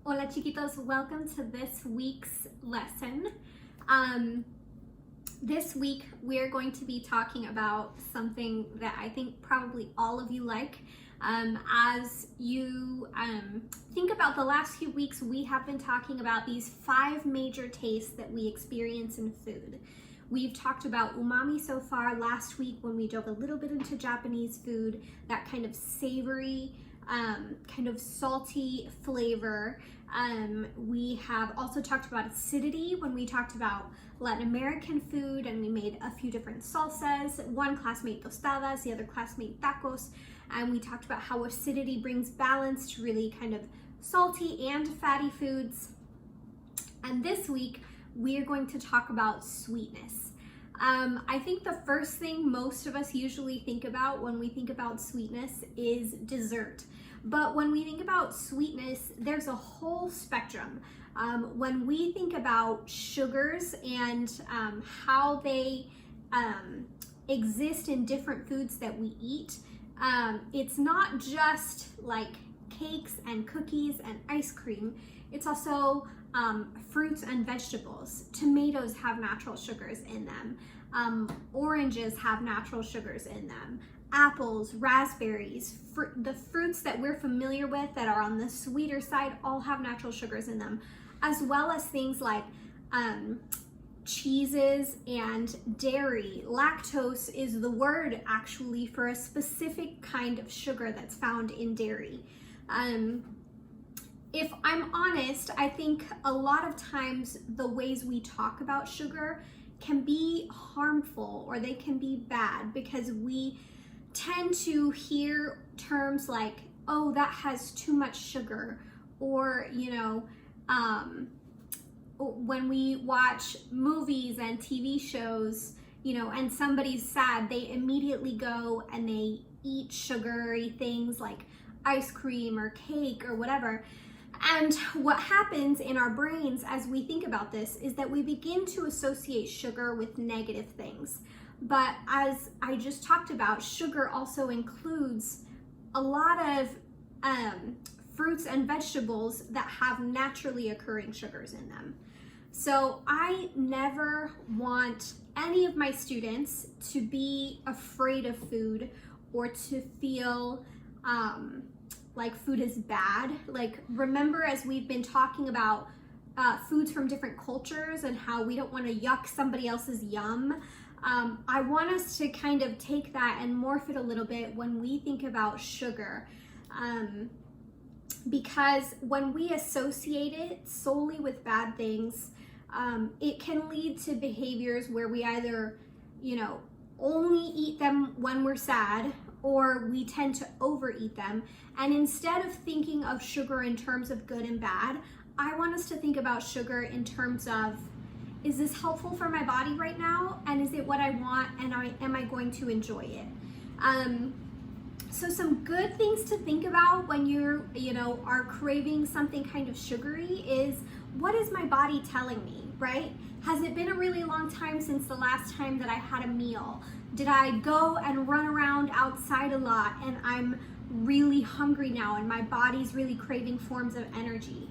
Hola chiquitos, welcome to this week's lesson. This week we're going to be talking about something that I think probably all of you like. As you think about the last few weeks, we have been talking about these 5 major tastes that we experience in food. We've talked about umami so far last week when we dove a little bit into Japanese food, that kind of savory, kind of salty flavor. We have also talked about acidity when we talked about Latin American food, and we made a few different salsas. One class made tostadas, the other class made tacos, and we talked about how acidity brings balance to really kind of salty and fatty foods. And this week we are going to talk about sweetness. I think the first thing most of us usually think about when we think about sweetness is dessert. But when we think about sweetness, there's a whole spectrum. When we think about sugars and how they exist in different foods that we eat, it's not just like cakes and cookies and ice cream. It's also fruits and vegetables. Tomatoes have natural sugars in them. Oranges have natural sugars in them. Apples, raspberries, the fruits that we're familiar with that are on the sweeter side all have natural sugars in them, as well as things like cheeses and dairy. Lactose is the word actually for a specific kind of sugar that's found in dairy. If I'm honest, I think a lot of times the ways we talk about sugar can be harmful or they can be bad because we tend to hear terms like, oh, that has too much sugar, or when we watch movies and TV shows, and somebody's sad, they immediately go and they eat sugary things like ice cream or cake or whatever. And what happens in our brains as we think about this is that we begin to associate sugar with negative things. But as I just talked about, sugar also includes a lot of fruits and vegetables that have naturally occurring sugars in them. So I never want any of my students to be afraid of food or to feel like food is bad. Like, remember, as we've been talking about foods from different cultures and how we don't want to yuck somebody else's yum, I want us to kind of take that and morph it a little bit when we think about sugar. Because when we associate it solely with bad things, it can lead to behaviors where we either, only eat them when we're sad, or we tend to overeat them. And instead of thinking of sugar in terms of good and bad, I want us to think about sugar in terms of, is this helpful for my body right now? And is it what I want? And am I going to enjoy it? So some good things to think about when you are craving something kind of sugary is, what is my body telling me, right? Has it been a really long time since the last time that I had a meal? Did I go and run around outside a lot and I'm really hungry now and my body's really craving forms of energy?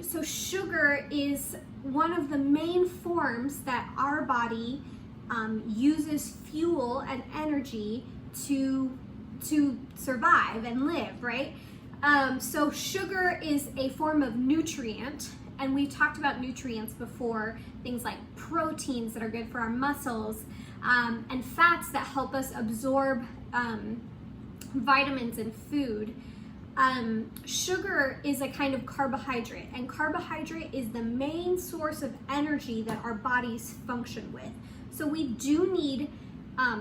So sugar is one of the main forms that our body uses fuel and energy to survive and live, right? So sugar is a form of nutrient, and we've talked about nutrients before, things like proteins that are good for our muscles, and fats that help us absorb vitamins in food. Sugar is a kind of carbohydrate, and carbohydrate is the main source of energy that our bodies function with. So we do need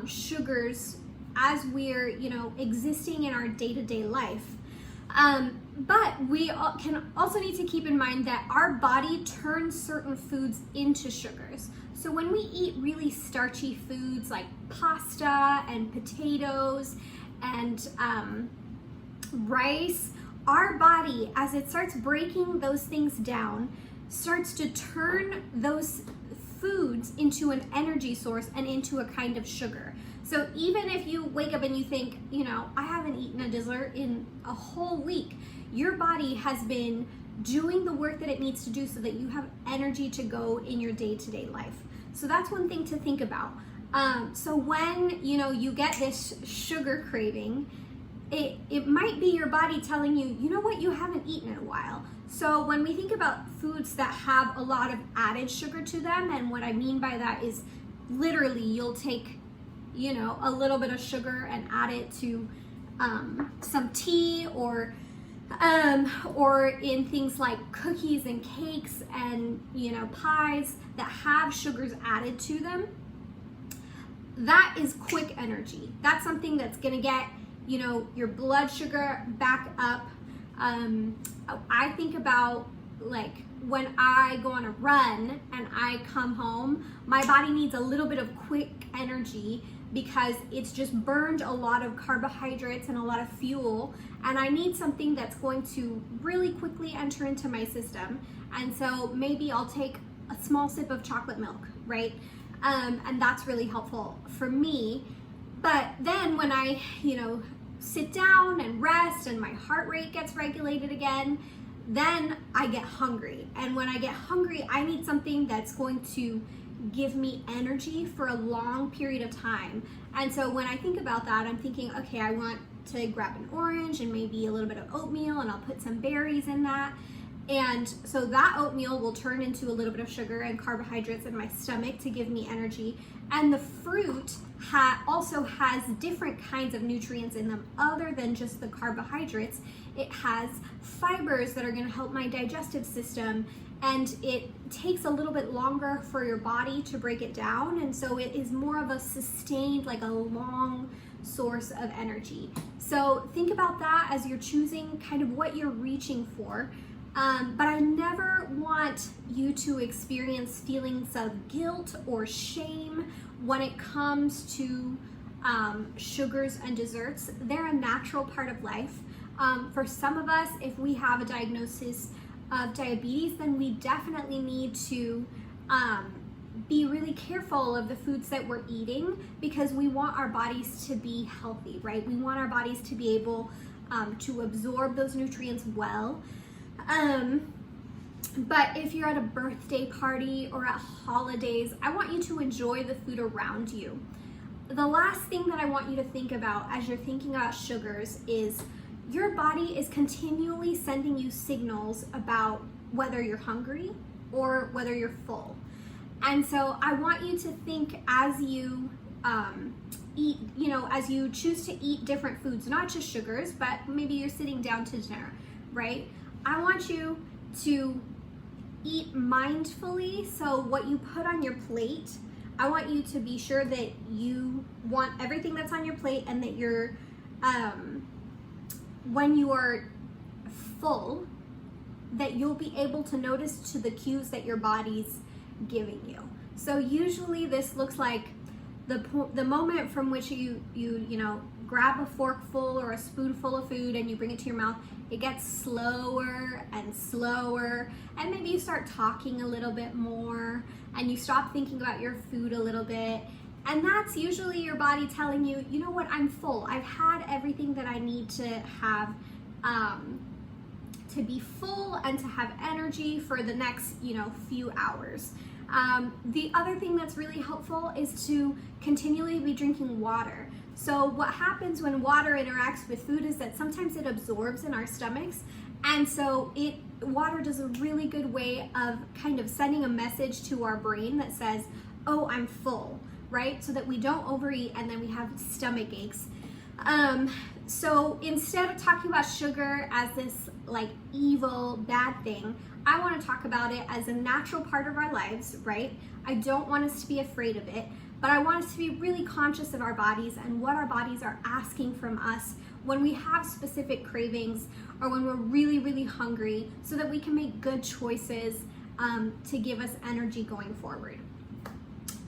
sugars as we're, existing in our day-to-day life. But we can also need to keep in mind that our body turns certain foods into sugars. So when we eat really starchy foods like pasta and potatoes and rice, our body, as it starts breaking those things down, starts to turn those foods into an energy source and into a kind of sugar. So even if you wake up and you think, I haven't eaten a dessert in a whole week, your body has been doing the work that it needs to do so that you have energy to go in your day-to-day life. So that's one thing to think about. So when you get this sugar craving, it might be your body telling you, you know what, you haven't eaten in a while. So when we think about foods that have a lot of added sugar to them, and what I mean by that is literally you'll take a little bit of sugar and add it to some tea, or in things like cookies and cakes and pies that have sugars added to them. That is quick energy. That's something that's gonna get your blood sugar back up. I think about like when I go on a run and I come home, my body needs a little bit of quick energy because it's just burned a lot of carbohydrates and a lot of fuel, and I need something that's going to really quickly enter into my system. And so maybe I'll take a small sip of chocolate milk, right? And that's really helpful for me. But then when I, sit down and rest and my heart rate gets regulated again, then I get hungry. And when I get hungry, I need something that's going to give me energy for a long period of time. And so when I think about that, I'm thinking, okay, I want to grab an orange and maybe a little bit of oatmeal, and I'll put some berries in that. And so that oatmeal will turn into a little bit of sugar and carbohydrates in my stomach to give me energy. And the fruit also has different kinds of nutrients in them other than just the carbohydrates. It has fibers that are going to help my digestive system, and it takes a little bit longer for your body to break it down. And so it is more of a sustained, like a long source of energy. So think about that as you're choosing kind of what you're reaching for. But I never want you to experience feelings of guilt or shame when it comes to sugars and desserts. They're a natural part of life. For some of us, if we have a diagnosis of diabetes, then we definitely need to be really careful of the foods that we're eating, because we want our bodies to be healthy, right? We want our bodies to be able to absorb those nutrients well. But if you're at a birthday party or at holidays, I want you to enjoy the food around you. The last thing that I want you to think about as you're thinking about sugars is your body is continually sending you signals about whether you're hungry or whether you're full. And so I want you to think as you eat, as you choose to eat different foods, not just sugars, but maybe you're sitting down to dinner, right? I want you to eat mindfully. So what you put on your plate, I want you to be sure that you want everything that's on your plate, and that you're, when you are full, that you'll be able to notice to the cues that your body's giving you. So usually this looks like the moment from which you grab a forkful or a spoonful of food and you bring it to your mouth. It gets slower and slower, and maybe you start talking a little bit more, and you stop thinking about your food a little bit. And that's usually your body telling you, you know what, I'm full. I've had everything that I need to have to be full and to have energy for the next few hours. The other thing that's really helpful is to continually be drinking water. So what happens when water interacts with food is that sometimes it absorbs in our stomachs, and so water does a really good way of kind of sending a message to our brain that says, oh, I'm full, right? So that we don't overeat and then we have stomach aches. So instead of talking about sugar as this like evil, bad thing, I want to talk about it as a natural part of our lives, right? I don't want us to be afraid of it, but I want us to be really conscious of our bodies and what our bodies are asking from us when we have specific cravings or when we're really, really hungry, so that we can make good choices to give us energy going forward.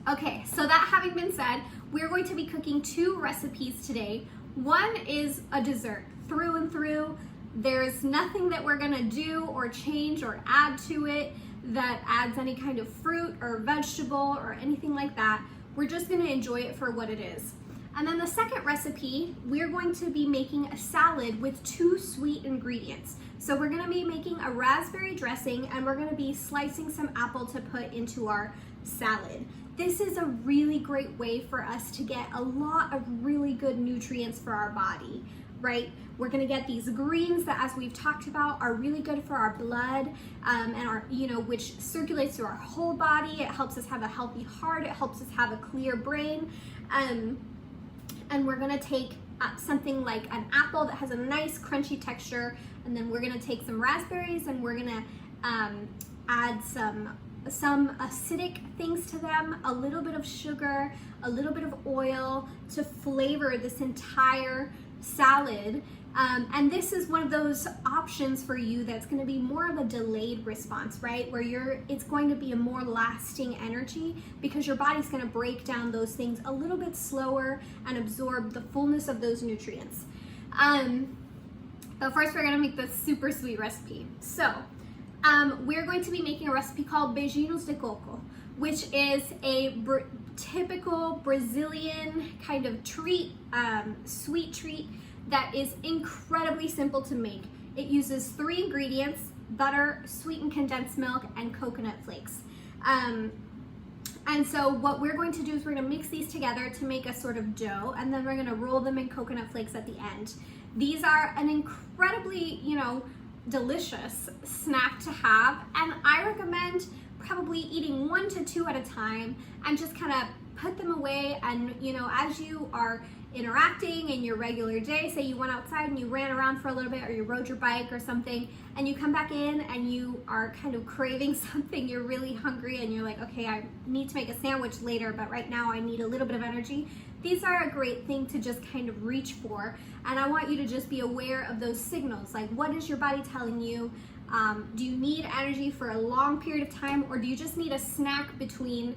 Okay, so that having been said, we're going to be cooking 2 recipes today. One is a dessert through and through. There's nothing that we're gonna do or change or add to it that adds any kind of fruit or vegetable or anything like that. We're just gonna enjoy it for what it is. And then the second recipe, we're going to be making a salad with 2 sweet ingredients. So we're gonna be making a raspberry dressing, and we're gonna be slicing some apple to put into our salad. This is a really great way for us to get a lot of really good nutrients for our body, right? We're gonna get these greens that, as we've talked about, are really good for our blood, and our, which circulates through our whole body. It helps us have a healthy heart. It helps us have a clear brain. And we're gonna take something like an apple that has a nice crunchy texture, and then we're gonna take some raspberries and we're gonna add some acidic things to them, a little bit of sugar, a little bit of oil to flavor this entire salad. And this is one of those options for you that's going to be more of a delayed response, right? Where it's going to be a more lasting energy, because your body's going to break down those things a little bit slower and absorb the fullness of those nutrients. But first we're going to make this super sweet recipe. So we're going to be making a recipe called beijinhos de coco, which is a typical Brazilian kind of treat, sweet treat that is incredibly simple to make. It uses 3 ingredients: butter, sweetened condensed milk, and coconut flakes. And so what we're going to do is we're gonna mix these together to make a sort of dough, and then we're gonna roll them in coconut flakes at the end. These are an incredibly, delicious snack to have, and I recommend probably eating 1 to 2 at a time, and just kind of put them away. And as you are interacting in your regular day, say you went outside and you ran around for a little bit, or you rode your bike or something, and you come back in and you are kind of craving something, you're really hungry, and you're like, okay, I need to make a sandwich later, but right now I need a little bit of energy. These are a great thing to just kind of reach for, and I want you to just be aware of those signals. Like, what is your body telling you? Do you need energy for a long period of time, or do you just need a snack between,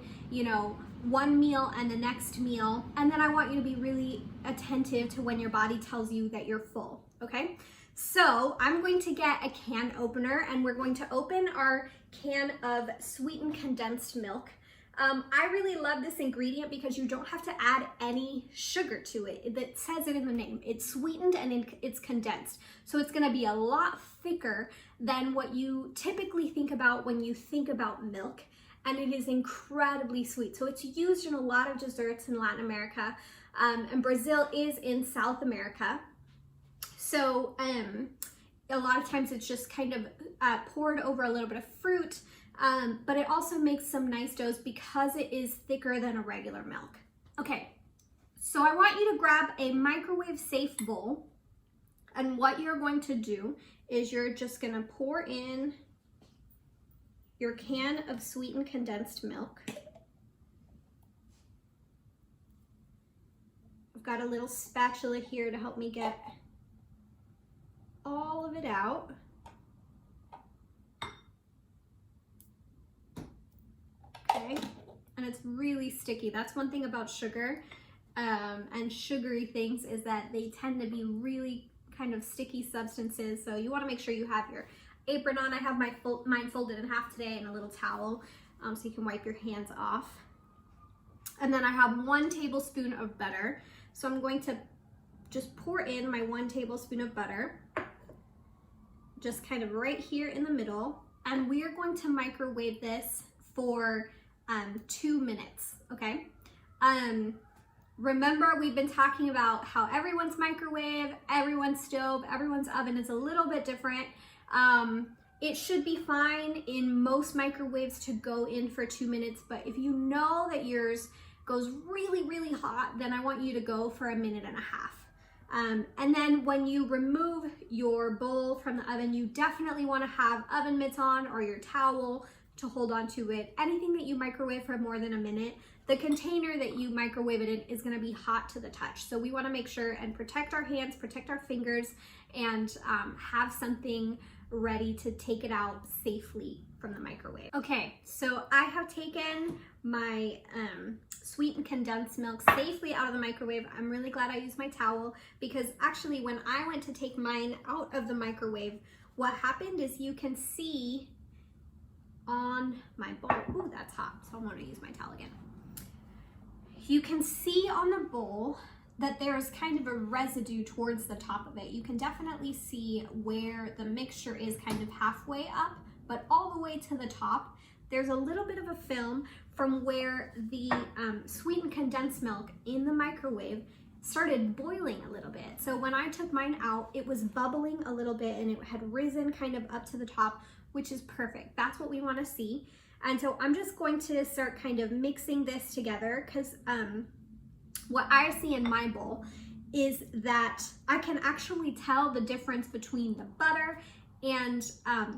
one meal and the next meal? And then I want you to be really attentive to when your body tells you that you're full, okay? So I'm going to get a can opener, and we're going to open our can of sweetened condensed milk. I really love this ingredient because you don't have to add any sugar to it. It says it in the name. It's sweetened and it's condensed. So it's gonna be a lot thicker than what you typically think about when you think about milk. And it is incredibly sweet. So it's used in a lot of desserts in Latin America, and Brazil is in South America. So a lot of times it's just kind of poured over a little bit of fruit, but it also makes some nice doughs because it is thicker than a regular milk. Okay, so I want you to grab a microwave safe bowl, and what you're going to do is you're just gonna pour in your can of sweetened condensed milk. I've got a little spatula here to help me get all of it out. Okay, and it's really sticky. That's one thing about sugar and sugary things, is that they tend to be really kind of sticky substances. So you want to make sure you have your apron on. I have mine folded in half today, and a little towel, so you can wipe your hands off. And then I have 1 tablespoon of butter. So I'm going to just pour in my 1 tablespoon of butter, just kind of right here in the middle. And we are going to microwave this for 2 minutes, okay? Remember, we've been talking about how everyone's microwave, everyone's stove, everyone's oven is a little bit different. It should be fine in most microwaves to go in for 2 minutes, but if you know that yours goes really, really hot, then I want you to go for 1.5 minutes. And then when you remove your bowl from the oven, you definitely want to have oven mitts on, or your towel to hold on to it. Anything that you microwave for more than 1 minute, the container that you microwave it in is going to be hot to the touch. So we want to make sure and protect our hands, protect our fingers, and have something ready to take it out safely from the microwave. Okay, so I have taken my sweetened condensed milk safely out of the microwave. I'm really glad I used my towel, because actually when I went to take mine out of the microwave, what happened is, you can see on my bowl, ooh, that's hot, so I'm gonna use my towel again. You can see on the bowl that there's kind of a residue towards the top of it. You can definitely see where the mixture is kind of halfway up, but all the way to the top, there's a little bit of a film from where the sweetened condensed milk in the microwave started boiling a little bit. So when I took mine out, it was bubbling a little bit and it had risen kind of up to the top, which is perfect. That's what we want to see. And so I'm just going to start kind of mixing this together, because what I see in my bowl is that I can actually tell the difference between the butter and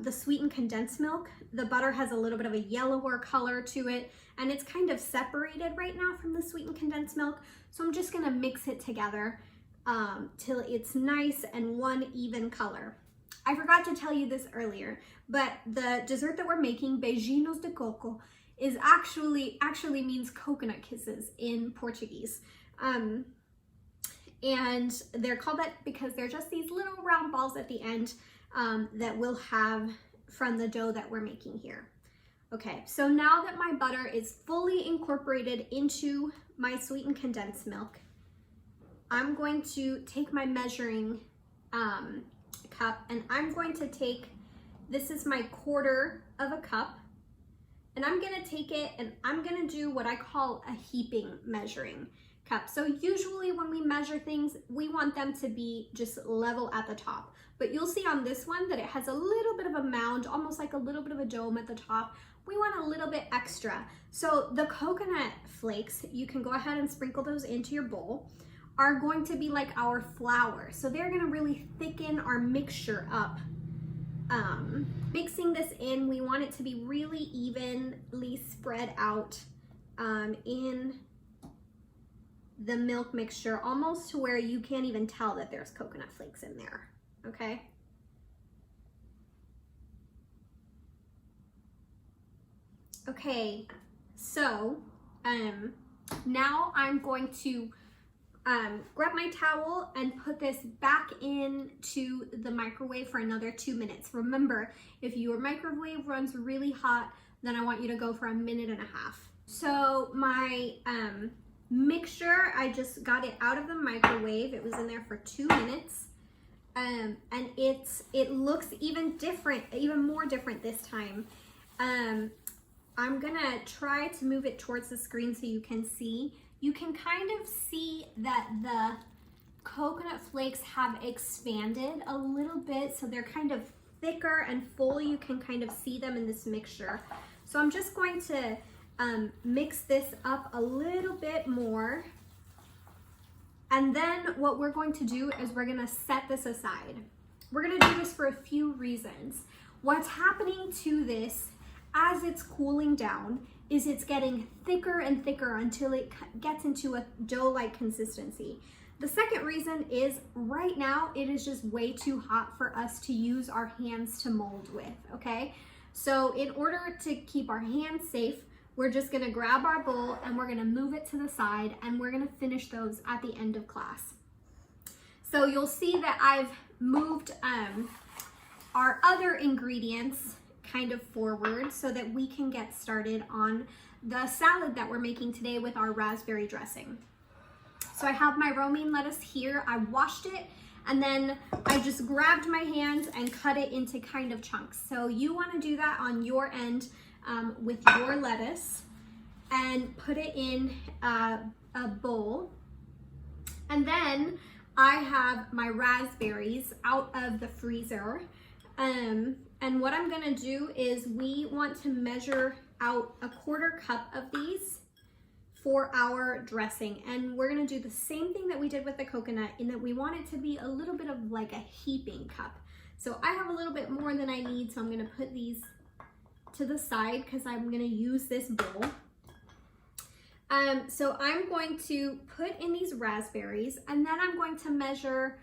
the sweetened condensed milk. The butter has a little bit of a yellower color to it, and it's kind of separated right now from the sweetened condensed milk. So I'm just gonna mix it together till it's nice and one even color. I forgot to tell you this earlier, but the dessert that we're making, beijinhos de coco, is actually means coconut kisses in Portuguese. And they're called that because they're just these little round balls at the end that we'll have from the dough that we're making here. Okay, so now that my butter is fully incorporated into my sweetened condensed milk, I'm going to take my measuring cup, and I'm going to take, this is my 1/4 of a cup, and I'm gonna take it and I'm gonna do what I call a heaping measuring cup. So usually when we measure things, we want them to be just level at the top. But you'll see on this one that it has a little bit of a mound, almost like a little bit of a dome at the top. We want a little bit extra. So the coconut flakes, you can go ahead and sprinkle those into your bowl, are going to be like our flour. So they're gonna really thicken our mixture up. Mixing this in, we want it to be really evenly spread out in the milk mixture, almost to where you can't even tell that there's coconut flakes in there, okay? Okay, so now I'm going to grab my towel and put this back into the microwave for another 2 minutes. Remember, if your microwave runs really hot, then I want you to go for 1.5 minutes. So my mixture, I just got it out of the microwave. It was in there for 2 minutes. And it looks even different, even more different this time. I'm gonna try to move it towards the screen so you can see. You can kind of see that the coconut flakes have expanded a little bit, so they're kind of thicker and full. You can kind of see them in this mixture. So I'm just going to mix this up a little bit more. And then what we're going to do is we're gonna set this aside. We're gonna do this for a few reasons. What's happening to this as it's cooling down is it's getting thicker and thicker until it gets into a dough-like consistency. The second reason is right now it is just way too hot for us to use our hands to mold with, okay? So in order to keep our hands safe, we're just gonna grab our bowl and we're gonna move it to the side, and we're gonna finish those at the end of class. So you'll see that I've moved our other ingredients kind of forward so that we can get started on the salad that we're making today with our raspberry dressing. So I have my romaine lettuce here. I washed it, and then I just grabbed my hands and cut it into kind of chunks. So you want to do that on your end with your lettuce, and put it in a bowl. And then I have my raspberries out of the freezer. And what I'm gonna do is we want to measure out 1/4 cup of these for our dressing. And we're gonna do the same thing that we did with the coconut, in that we want it to be a little bit of like a heaping cup. So I have a little bit more than I need, so I'm gonna put these to the side because I'm gonna use this bowl. So I'm going to put in these raspberries, and then I'm going to measure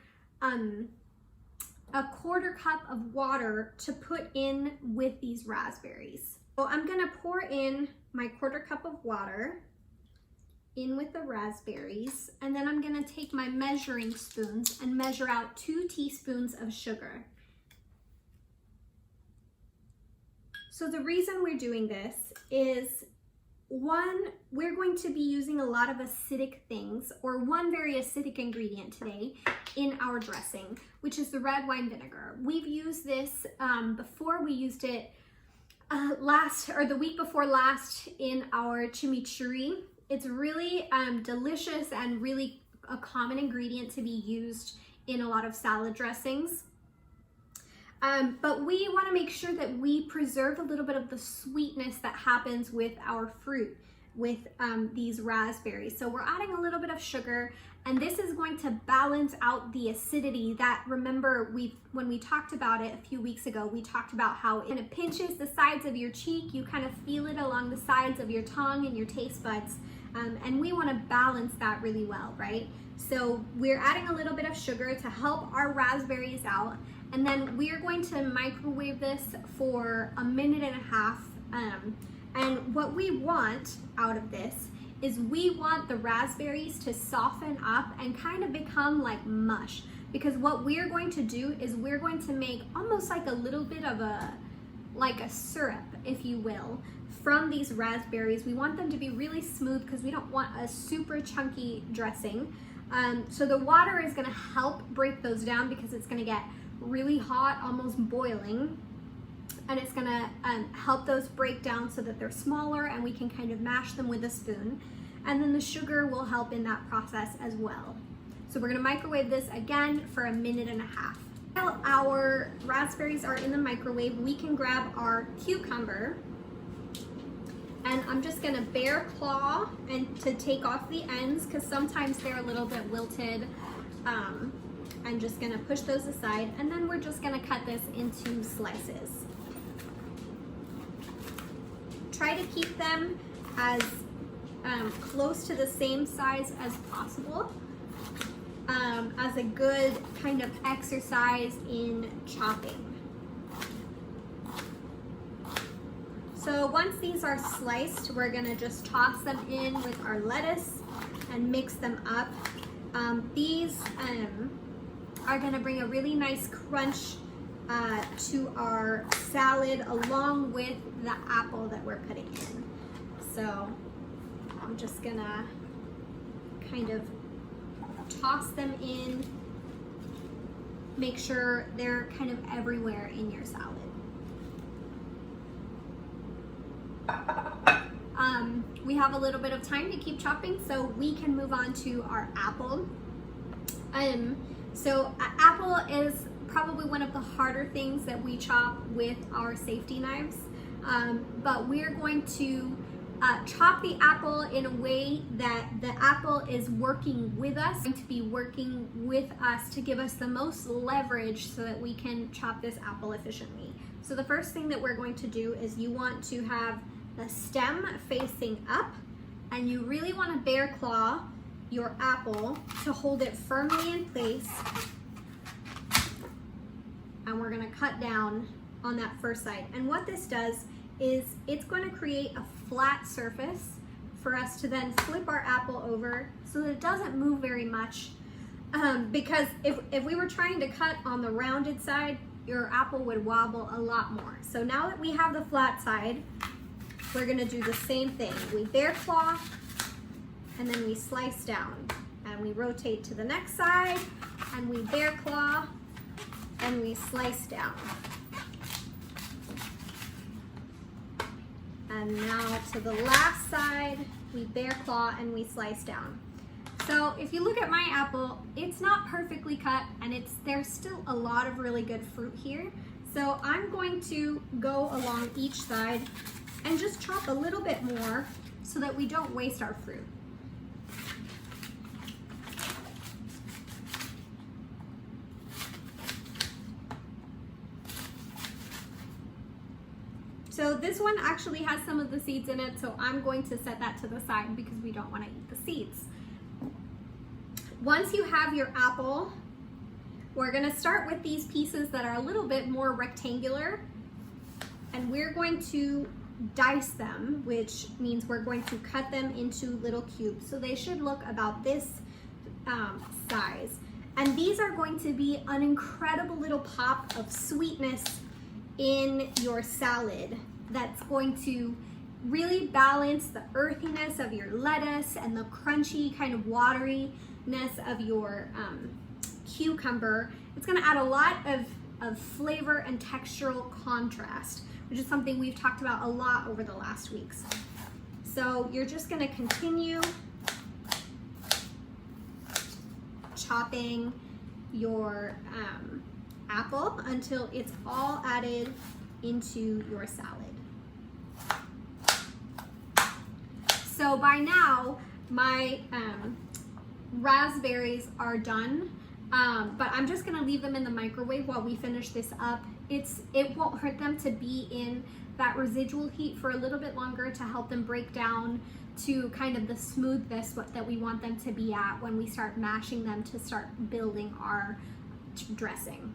1/4 cup of water to put in with these raspberries. So I'm gonna pour in my 1/4 cup of water in with the raspberries, and then I'm gonna take my measuring spoons and measure out 2 teaspoons of sugar. So the reason we're doing this is we're going to be using a lot of acidic things, or one very acidic ingredient today in our dressing, which is the red wine vinegar. We've used this before. We used it the week before last in our chimichurri. It's really delicious and really a common ingredient to be used in a lot of salad dressings. But we want to make sure that we preserve a little bit of the sweetness that happens with our fruit, with these raspberries. So we're adding a little bit of sugar, and this is going to balance out the acidity that, remember, when we talked about it a few weeks ago, we talked about how it kind of pinches the sides of your cheek. You kind of feel it along the sides of your tongue and your taste buds, and we want to balance that really well, right? So we're adding a little bit of sugar to help our raspberries out. And then we are going to microwave this for 1.5 minutes. And what we want out of this is we want the raspberries to soften up and kind of become like mush. Because what we're going to do is we're going to make almost like a little bit of a syrup, if you will, from these raspberries. We want them to be really smooth because we don't want a super chunky dressing. So the water is gonna help break those down because it's gonna get really hot, almost boiling, and it's gonna help those break down so that they're smaller and we can kind of mash them with a spoon. And then the sugar will help in that process as well. So we're gonna microwave this again for 1.5 minutes. While our raspberries are in the microwave, we can grab our cucumber, and I'm just gonna bare claw and to take off the ends because sometimes they're a little bit wilted. I'm just gonna push those aside, and then we're just gonna cut this into slices. Try to keep them as close to the same size as possible, as a good kind of exercise in chopping. So once these are sliced, we're gonna just toss them in with our lettuce and mix them up. These are gonna bring a really nice crunch to our salad along with the apple that we're putting in. So I'm just gonna kind of toss them in, make sure they're kind of everywhere in your salad. We have a little bit of time to keep chopping, so we can move on to our apple. So apple is probably one of the harder things that we chop with our safety knives, but we're going to chop the apple in a way that the apple is working with us, going to be working with us to give us the most leverage so that we can chop this apple efficiently. So the first thing that we're going to do is you want to have the stem facing up, and you really want to bare claw your apple to hold it firmly in place. And we're going to cut down on that first side. And what this does is it's going to create a flat surface for us to then flip our apple over so that it doesn't move very much. Because if we were trying to cut on the rounded side, your apple would wobble a lot more. So now that we have the flat side, we're gonna do the same thing. We bare claw, and then we slice down. And we rotate to the next side, and we bare claw, and we slice down. And now to the last side, we bare claw and we slice down. So if you look at my apple, it's not perfectly cut, and there's still a lot of really good fruit here. So I'm going to go along each side and just chop a little bit more so that we don't waste our fruit. So this one actually has some of the seeds in it, so I'm going to set that to the side because we don't want to eat the seeds. Once you have your apple, we're going to start with these pieces that are a little bit more rectangular, and we're going to dice them, which means we're going to cut them into little cubes. So they should look about this size. And these are going to be an incredible little pop of sweetness in your salad that's going to really balance the earthiness of your lettuce and the crunchy kind of wateriness of your cucumber. It's gonna add a lot of flavor and textural contrast, which is something we've talked about a lot over the last weeks. So you're just gonna continue chopping your apple until it's all added into your salad. So by now, my raspberries are done, but I'm just gonna leave them in the microwave while we finish this up. It won't hurt them to be in that residual heat for a little bit longer to help them break down to kind of the smoothness that we want them to be at when we start mashing them to start building our dressing.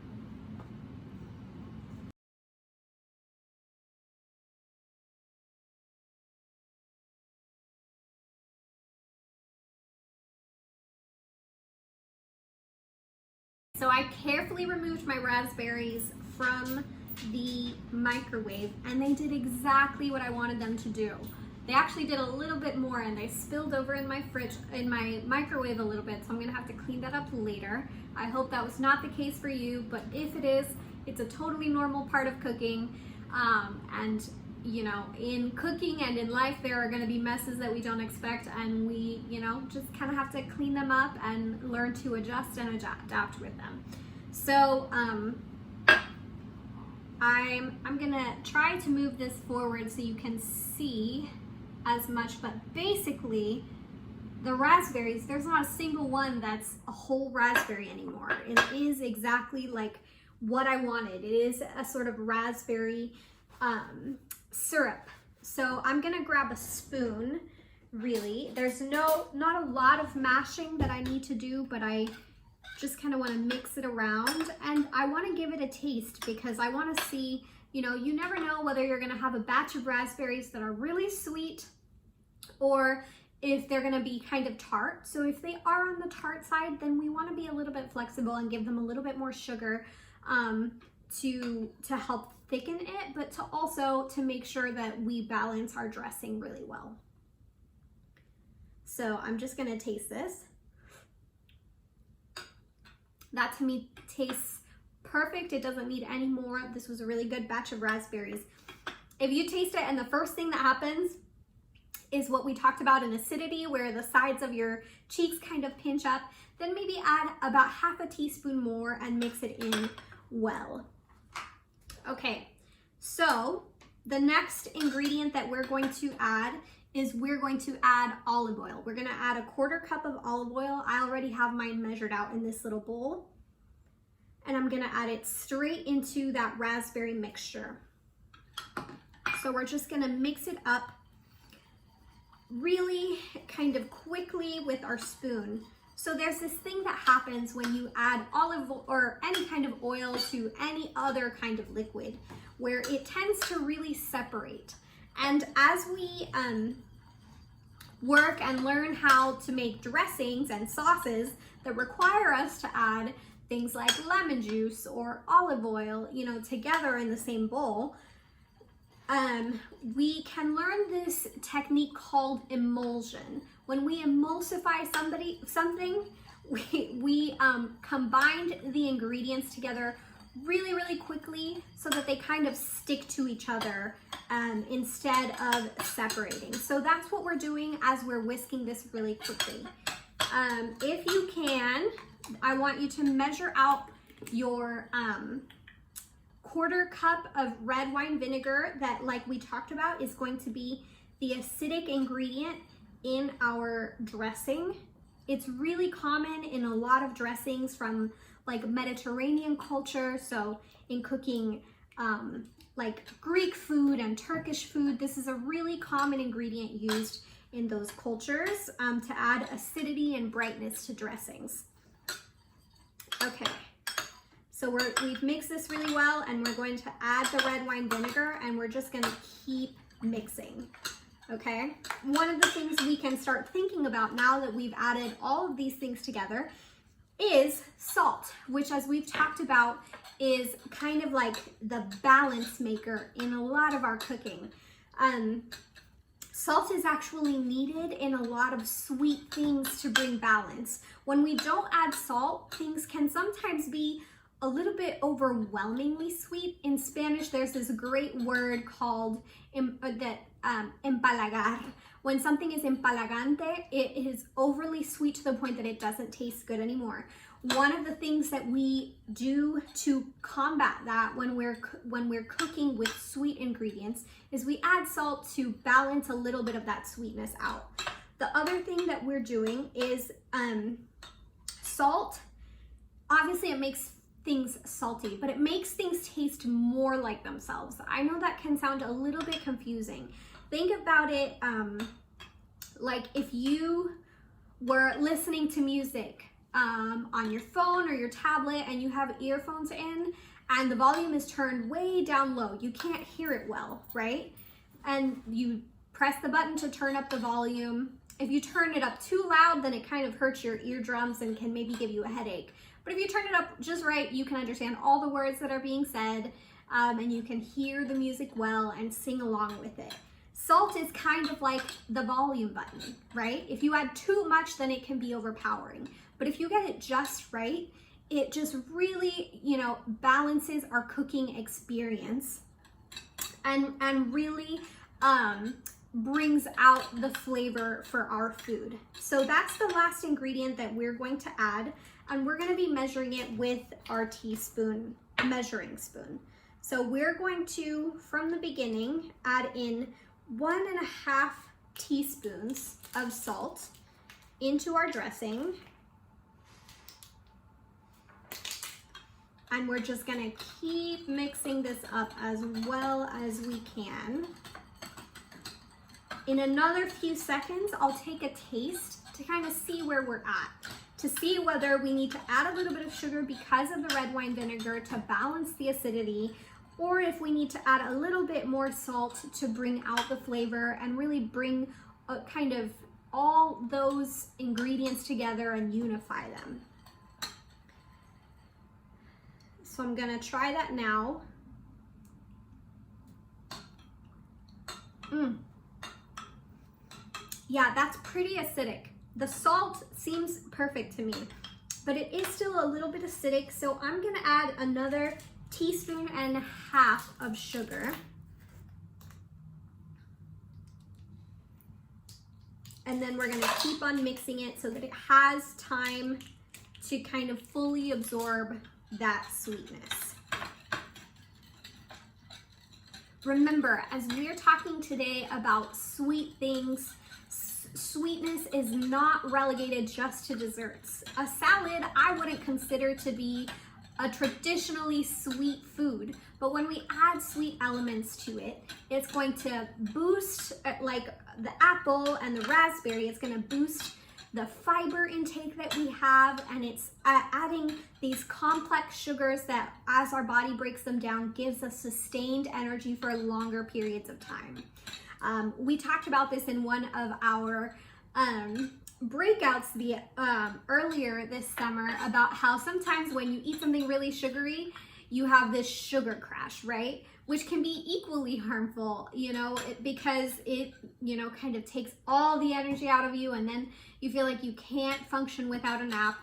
So I carefully removed my raspberries from the microwave, and they did exactly what I wanted them to do. They actually did a little bit more, and they spilled over in my microwave a little bit, so I'm gonna have to clean that up later. I hope that was not the case for you, but if it is, it's a totally normal part of cooking. And you know, in cooking and in life, there are gonna be messes that we don't expect, and we, you know, just kind of have to clean them up and learn to adjust and adapt with them. So I'm gonna try to move this forward so you can see as much, but basically the raspberries, there's not a single one that's a whole raspberry anymore. It is exactly like what I wanted. It is a sort of raspberry syrup. So I'm gonna grab a spoon, really. There's not a lot of mashing that I need to do, but I just kind of want to mix it around, and I want to give it a taste because I want to see, you know, you never know whether you're going to have a batch of raspberries that are really sweet or if they're going to be kind of tart. So if they are on the tart side, then we want to be a little bit flexible and give them a little bit more sugar to help thicken it, but to also to make sure that we balance our dressing really well. So I'm just going to taste this. That to me tastes perfect. It doesn't need any more. This was a really good batch of raspberries. If you taste it and the first thing that happens is what we talked about in acidity, where the sides of your cheeks kind of pinch up, then maybe add about half a teaspoon more and mix it in well. Okay, so the next ingredient that we're going to add is we're going to add olive oil. We're gonna add a 1/4 cup of olive oil. I already have mine measured out in this little bowl. And I'm gonna add it straight into that raspberry mixture. So we're just gonna mix it up really kind of quickly with our spoon. So there's this thing that happens when you add olive oil or any kind of oil to any other kind of liquid, where it tends to really separate. And as we work and learn how to make dressings and sauces that require us to add things like lemon juice or olive oil, you know, together in the same bowl, we can learn this technique called emulsion. When we emulsify something, we combined the ingredients together really quickly so that they kind of stick to each other instead of separating. So that's what we're doing as we're whisking this really quickly. If you can, I want you to measure out your 1/4 cup of red wine vinegar that, like we talked about, is going to be the acidic ingredient in our dressing. It's really common in a lot of dressings from like Mediterranean culture. So in cooking like Greek food and Turkish food, this is a really common ingredient used in those cultures to add acidity and brightness to dressings. Okay, so we've mixed this really well, and we're going to add the red wine vinegar, and we're just gonna keep mixing. Okay, one of the things we can start thinking about now that we've added all of these things together is salt, which, as we've talked about, is kind of like the balance maker in a lot of our cooking. Salt is actually needed in a lot of sweet things to bring balance. When we don't add salt, things can sometimes be a little bit overwhelmingly sweet. In Spanish, there's this great word called empalagar. When something is empalagante, it is overly sweet to the point that it doesn't taste good anymore. One of the things that we do to combat that when we're cooking with sweet ingredients is we add salt to balance a little bit of that sweetness out. The other thing that we're doing is salt. Obviously, it makes things salty, but it makes things taste more like themselves. I know that can sound a little bit confusing. Think about it like if you were listening to music on your phone or your tablet and you have earphones in and the volume is turned way down low. You can't hear it well, right? And you press the button to turn up the volume. If you turn it up too loud, then it kind of hurts your eardrums and can maybe give you a headache. But if you turn it up just right, you can understand all the words that are being said, and you can hear the music well and sing along with it. Salt is kind of like the volume button, right? If you add too much, then it can be overpowering. But if you get it just right, it just really, balances our cooking experience and really brings out the flavor for our food. So that's the last ingredient that we're going to add, and we're going to be measuring it with our teaspoon measuring spoon. So we're going to, from the beginning, add in 1.5 teaspoons of salt into our dressing. And we're just gonna keep mixing this up as well as we can. In another few seconds, I'll take a taste to kind of see where we're at, to see whether we need to add a little bit of sugar because of the red wine vinegar to balance the acidity, or if we need to add a little bit more salt to bring out the flavor and really bring kind of all those ingredients together and unify them. So I'm gonna try that now. Yeah, that's pretty acidic. The salt seems perfect to me, but it is still a little bit acidic, so I'm gonna add another 1.5 teaspoons of sugar. And then we're gonna keep on mixing it so that it has time to kind of fully absorb that sweetness. Remember, as we're talking today about sweet things, sweetness is not relegated just to desserts. A salad I wouldn't consider to be a traditionally sweet food, but when we add sweet elements to it, it's going to boost, like the apple and the raspberry, it's going to boost the fiber intake that we have, and it's adding these complex sugars that, as our body breaks them down, gives us sustained energy for longer periods of time. We talked about this in one of our breakouts earlier this summer about how sometimes when you eat something really sugary, you have this sugar crash, right? Which can be equally harmful, because it, kind of takes all the energy out of you, and then you feel like you can't function without a nap.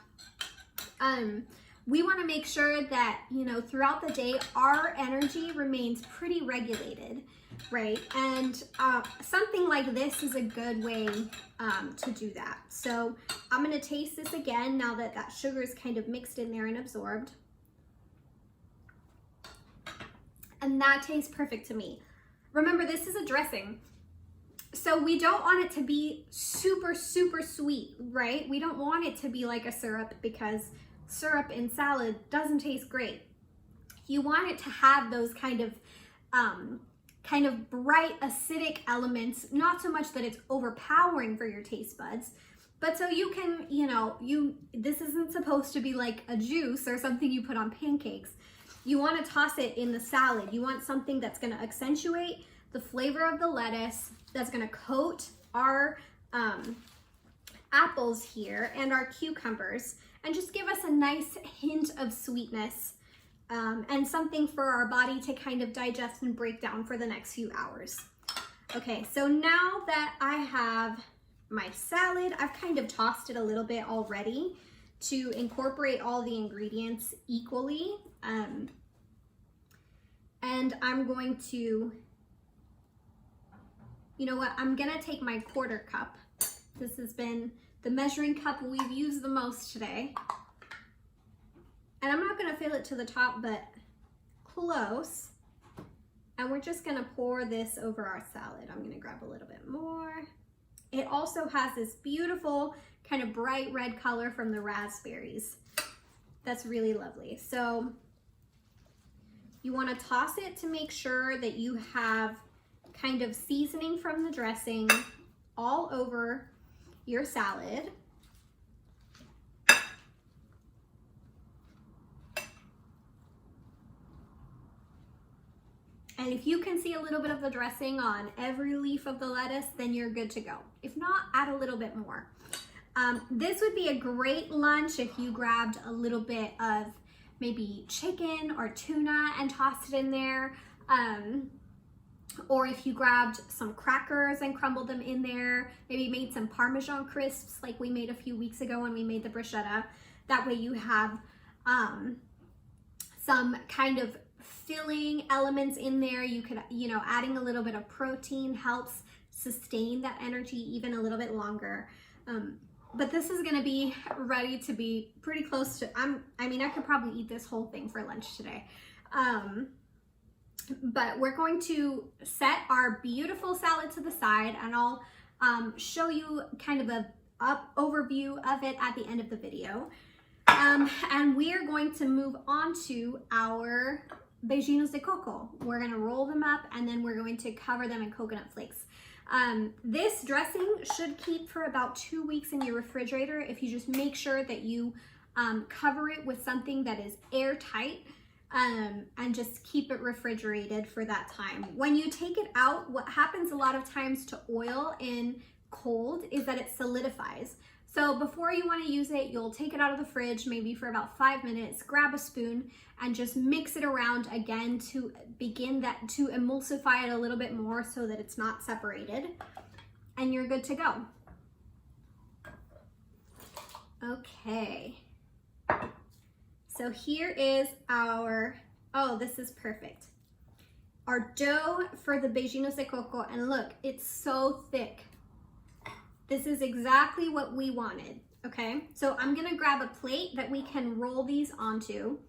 We want to make sure that, throughout the day, our energy remains pretty regulated, right? And something like this is a good way to do that. So I'm going to taste this again now that that sugar is kind of mixed in there and absorbed. And that tastes perfect to me. Remember, this is a dressing, so we don't want it to be super, super sweet, right? We don't want it to be like a syrup, because syrup in salad doesn't taste great. You want it to have those kind of bright acidic elements, not so much that it's overpowering for your taste buds, but so you can, this isn't supposed to be like a juice or something you put on pancakes. You want to toss it in the salad. You want something that's going to accentuate the flavor of the lettuce, that's going to coat our apples here and our cucumbers, and just give us a nice hint of sweetness and something for our body to kind of digest and break down for the next few hours. Okay, so now that I have my salad, I've kind of tossed it a little bit already to incorporate all the ingredients equally. And I'm going to, you know what, I'm gonna take my quarter cup. This has been the measuring cup we've used the most today. And I'm not gonna fill it to the top, but close. And we're just gonna pour this over our salad. I'm gonna grab a little bit more. It also has this beautiful kind of bright red color from the raspberries. That's really lovely. So you wanna toss it to make sure that you have kind of seasoning from the dressing all over your salad. And if you can see a little bit of the dressing on every leaf of the lettuce, then you're good to go. If not, add a little bit more. This would be a great lunch if you grabbed a little bit of maybe chicken or tuna and tossed it in there. Or if you grabbed some crackers and crumbled them in there, maybe made some Parmesan crisps like we made a few weeks ago when we made the bruschetta. That way you have some kind of filling elements in there. You could, you know, adding a little bit of protein helps sustain that energy even a little bit longer. But this is gonna be ready to be pretty close to, I mean, I could probably eat this whole thing for lunch today. But we're going to set our beautiful salad to the side, and I'll show you kind of a overview of it at the end of the video. And we are going to move on to our beijinhos de coco. We're gonna roll them up and then we're going to cover them in coconut flakes. This dressing should keep for about 2 weeks in your refrigerator if you just make sure that you cover it with something that is airtight and just keep it refrigerated for that time. When you take it out, what happens a lot of times to oil in cold is that it solidifies. So before you want to use it, you'll take it out of the fridge maybe for about 5 minutes, grab a spoon and just mix it around again to begin that, to emulsify it a little bit more so that it's not separated, and you're good to go. Okay. So here is our, oh, this is perfect. Our dough for the beijinhos de coco, and look, it's so thick. This is exactly what we wanted, okay? So I'm gonna grab a plate that we can roll these onto.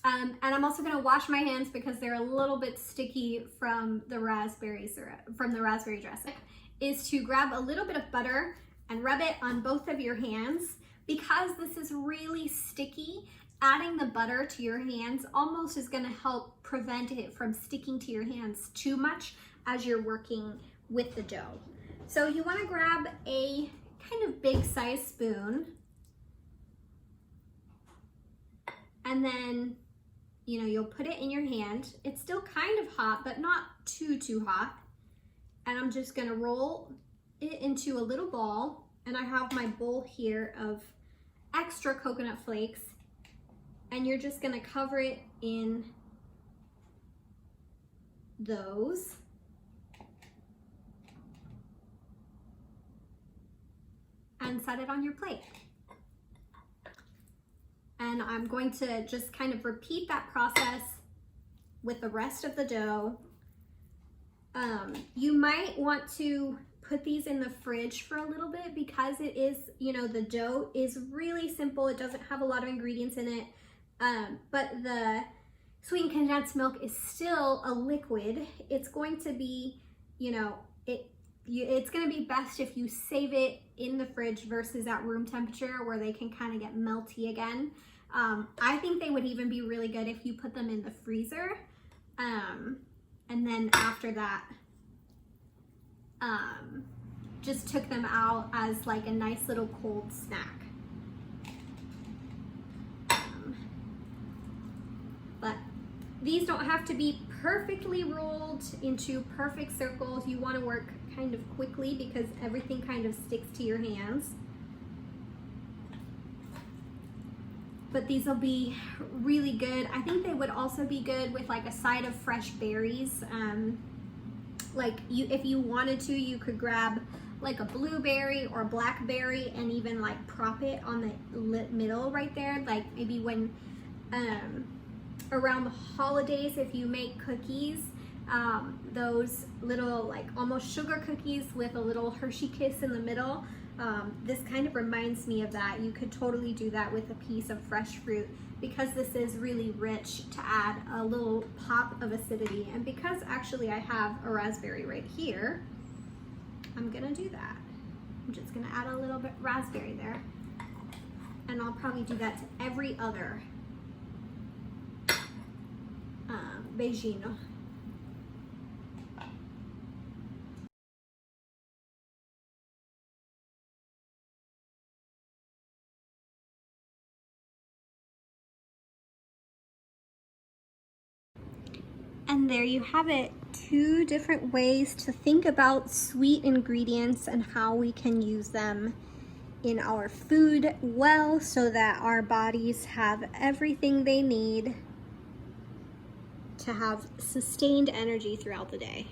And I'm also gonna wash my hands because they're a little bit sticky from the raspberry syrup, from the raspberry dressing. Is to grab a little bit of butter and rub it on both of your hands. Because this is really sticky, adding the butter to your hands almost is gonna help prevent it from sticking to your hands too much as you're working with the dough. So you wanna grab a kind of big size spoon, and then, you know, you'll put it in your hand. It's still kind of hot, but not too hot. And I'm just gonna roll it into a little ball, and I have my bowl here of extra coconut flakes, and you're just gonna cover it in those. And set it on your plate. And I'm going to just kind of repeat that process with the rest of the dough. You might want to put these in the fridge for a little bit because it is, you know, the dough is really simple. It doesn't have a lot of ingredients in it, but the sweetened condensed milk is still a liquid. It's going to be, you know, it's going to be best if you save it in the fridge versus at room temperature where they can kind of get melty again. I think they would even be really good if you put them in the freezer. And then after that, just took them out as like a nice little cold snack. But these don't have to be perfectly rolled into perfect circles. You want to work kind of quickly because everything kind of sticks to your hands. But these will be really good. I think they would also be good with like a side of fresh berries. Like if you wanted to, you could grab like a blueberry or blackberry and even like prop it on the middle right there. Like maybe when around the holidays, if you make cookies, those little like almost sugar cookies with a little Hershey kiss in the middle, this kind of reminds me of that. You could totally do that with a piece of fresh fruit, because this is really rich, to add a little pop of acidity. And because actually I have a raspberry right here, I'm gonna do that. I'm just gonna add a little bit raspberry there. And I'll probably do that to every other beijinho. And there you have it, 2 different ways to think about sweet ingredients and how we can use them in our food well, so that our bodies have everything they need to have sustained energy throughout the day.